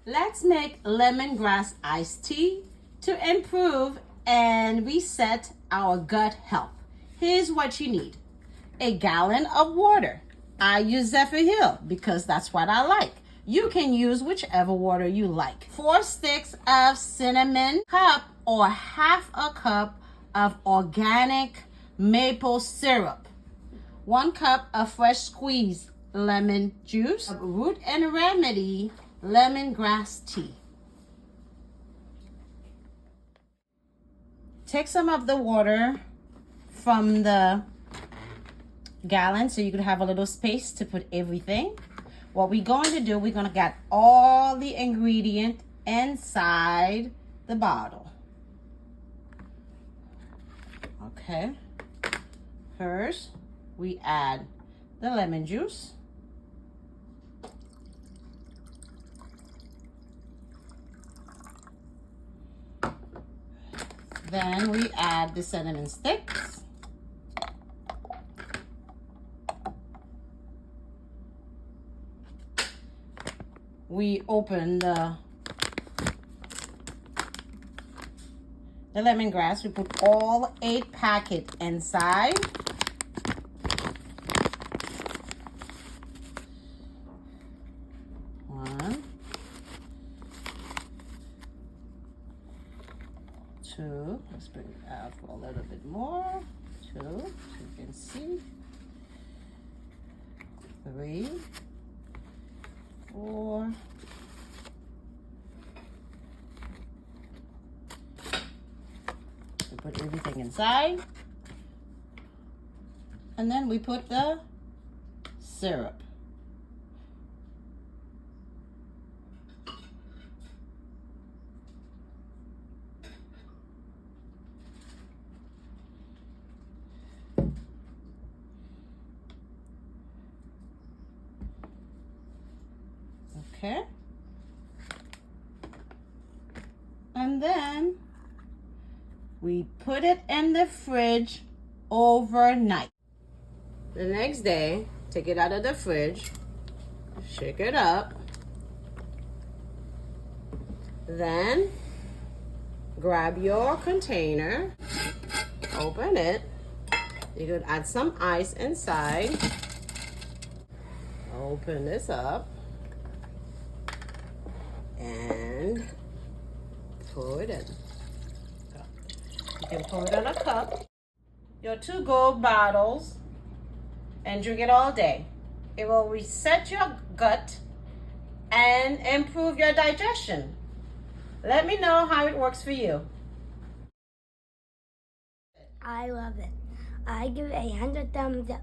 Let's make lemongrass iced tea to improve and reset our gut health. Here's what you need. A gallon of water. I use Zephyrhills because that's what I like. You can use whichever water you like. 4 sticks of cinnamon, cup or half a cup of organic maple syrup. 1 cup of fresh squeezed lemon juice. Root and remedy lemongrass tea. Take some of the water from the gallon so you can have a little space to put everything. What we're going to do, we're going to get all the ingredient inside the bottle. Okay. First, we add the lemon juice. Then we add the cinnamon sticks. We open the lemongrass. We put all 8 packets inside. One, 2. Let's bring it out for a little bit more. 2, so you can see. 3, 4. We put everything inside. And then we put the syrup. Okay. And then we put it in the fridge overnight. The next day, take it out of the fridge, shake it up. Then grab your container, open it. You could add some ice inside. Open this up. And pour it in. You can pour it in a cup. Your 2 gold bottles and drink it all day. It will reset your gut and improve your digestion. Let me know how it works for you. I love it. I give it 100 thumbs up.